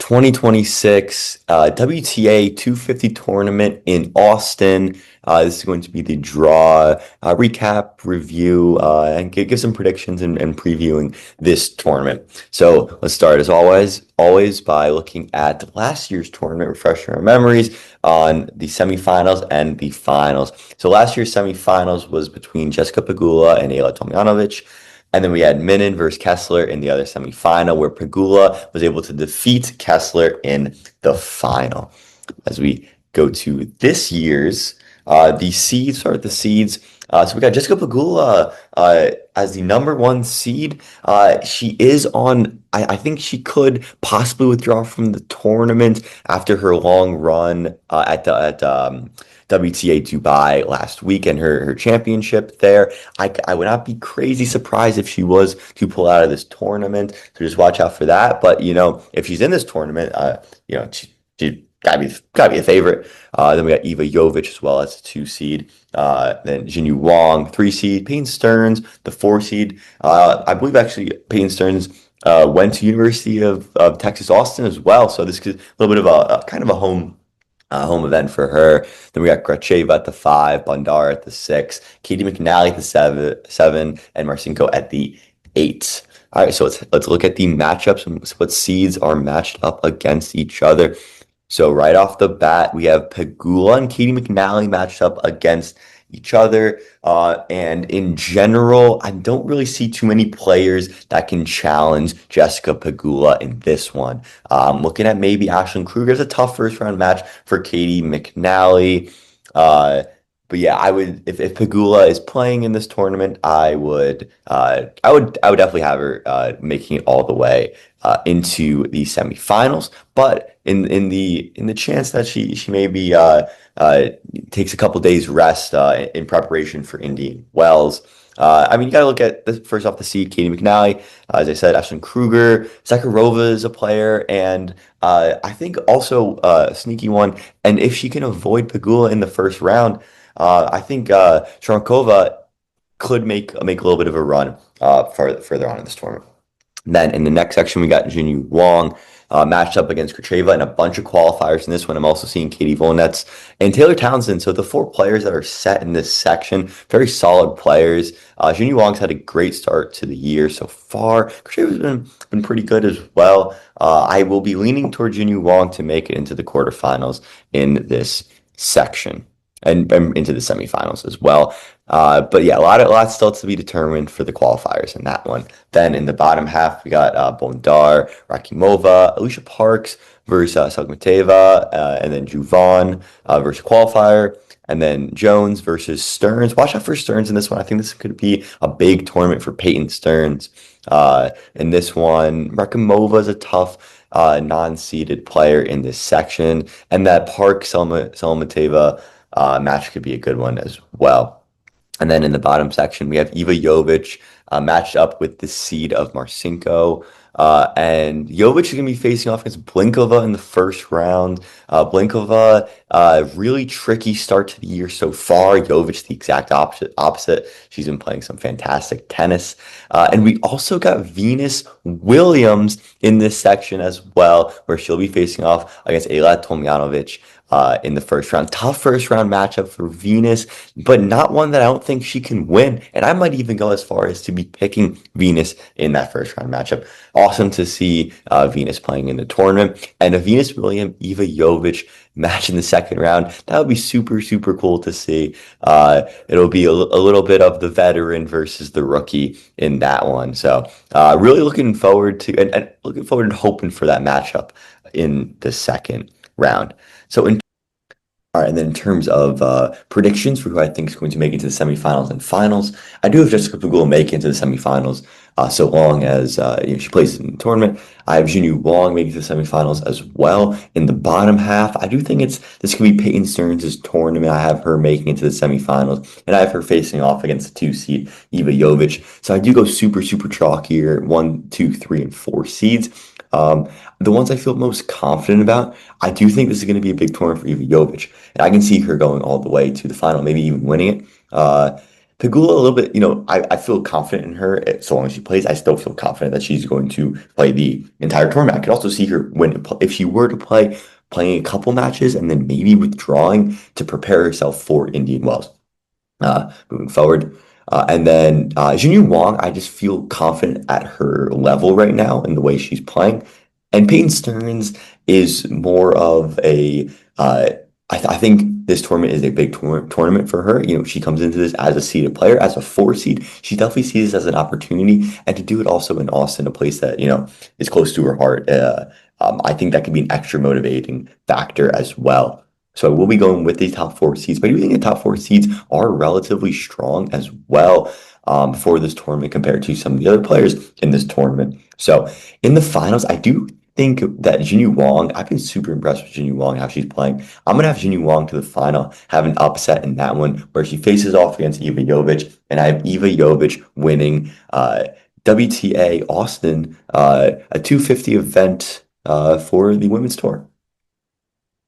2026 WTA 250 tournament in Austin. This is going to be the draw, recap, review, and give some predictions and previewing this tournament. So let's start as always by looking at last year's tournament, refreshing our memories on the semifinals and the finals. So last year's semifinals was between Jessica Pegula and Ayla Tomljanovic. And then we had Minin versus Kessler in the other semifinal, where Pegula was able to defeat Kessler in the final. As we go to this year's, the seeds, start with the seeds. So we got Jessica Pegula as the number one seed. She is on, I think she could possibly withdraw from the tournament after her long run at WTA Dubai last week and her championship there. I would not be crazy surprised if she was to pull out of this tournament. So just watch out for that. But if she's in this tournament, she gotta be a favorite. Then we got Eva Jovic as well as a 2 seed. Then Jinyu Wang, 3 seed. Peyton Stearns, the 4 seed. I believe actually Peyton Stearns went to University of Texas Austin as well. So this is a little bit of a kind of a home event for her. Then we got Gracheva at the 5, Bondar at the 6, Katie McNally at the 7, and Marcinko at the 8. All right, so let's look at the matchups and what seeds are matched up against each other. So right off the bat, we have Pegula and Katie McNally matched up against each other. And in general, I don't really see too many players that can challenge Jessica Pegula in this one. Looking at maybe Ashlyn Kruger as a tough first round match for Katie McNally. But yeah, I would if Pegula is playing in this tournament, I would definitely have her making it all the way into the semifinals. But in the chance that she maybe takes a couple days rest in preparation for Indian Wells. You got to look at first off the seed, Katie McNally. As I said, Ashlyn Kruger, Zakharova is a player, and I think also a sneaky one. And if she can avoid Pegula in the first round, I think Sharonkova could make a little bit of a run further on in this tournament. Then in the next section, we got Jinyu Wang matched up against Kracheva and a bunch of qualifiers in this one. I'm also seeing Katie Volnets and Taylor Townsend. So the 4 players that are set in this section, very solid players. Jinyu Wang's had a great start to the year so far. Kracheva's been pretty good as well. I will be leaning towards Jinyu Wang to make it into the quarterfinals in this section. And into the semifinals as well. But yeah, a lot still to be determined for the qualifiers in that one. Then in the bottom half, we got Bondar, Rakimova, Alicia Parks versus Sagmateva, and then Juvan versus qualifier, and then Jones versus Stearns. Watch out for Stearns in this one. I think this could be a big tournament for Peyton Stearns. In this one, Rakimova is a tough non-seeded player in this section, and that Park-Selmateva match could be a good one as well. And then in the bottom section, we have Eva Jovic matched up with the seed of Marcinko. And Jovic is going to be facing off against Blinkova in the first round. Blinkova, really tricky start to the year so far. Jovic, the exact opposite. She's been playing some fantastic tennis. And we also got Venus Williams in this section as well, where she'll be facing off against Ayla Tomljanovic in the first round. Tough first round matchup for Venus, but not one that I don't think she can win. And I might even go as far as to be picking Venus in that first round matchup. Awesome to see Venus playing in the tournament. And a Venus Williams, Eva Jovic match in the second round. That would be super, super cool to see. It'll be a little bit of the veteran versus the rookie in that one. So really looking forward to and looking forward and hoping for that matchup in the second round. All right, and then in terms of predictions for who I think is going to make it to the semifinals and finals, I do have Jessica Pegula make it into the semifinals, so long as she plays in the tournament. I have Jinyu Wang making it to the semifinals as well. In the bottom half, I do think this could be Peyton Stearns' tournament. I have her making it to the semifinals, and I have her facing off against the 2 seed Eva Jovic. So I do go super, super chalk here, 1, 2, 3, and 4 seeds. The ones I feel most confident about, I do think this is going to be a big tournament for Eva Jovic, and I can see her going all the way to the final, maybe even winning it. Pegula a little bit, I feel confident in her so long as she plays. I still feel confident that she's going to play the entire tournament. I could also see her if she were to playing a couple matches and then maybe withdrawing to prepare herself for Indian Wells moving forward. And then Jinyu Wang, I just feel confident at her level right now in the way she's playing. And Peyton Stearns is more of a, I think this tournament is a big tournament for her. She comes into this as a seeded player, as a four seed. She definitely sees this as an opportunity, and to do it also in Austin, a place that, is close to her heart. I think that could be an extra motivating factor as well. So I will be going with the top four seeds, but I do think the top four seeds are relatively strong as well for this tournament compared to some of the other players in this tournament. So in the finals, I do think that Jinyu Wang, I've been super impressed with Jinyu Wang, how she's playing. I'm going to have Jinyu Wang to the final, have an upset in that one where she faces off against Eva Jovic, and I have Eva Jovic winning WTA Austin, a 250 event for the women's tour.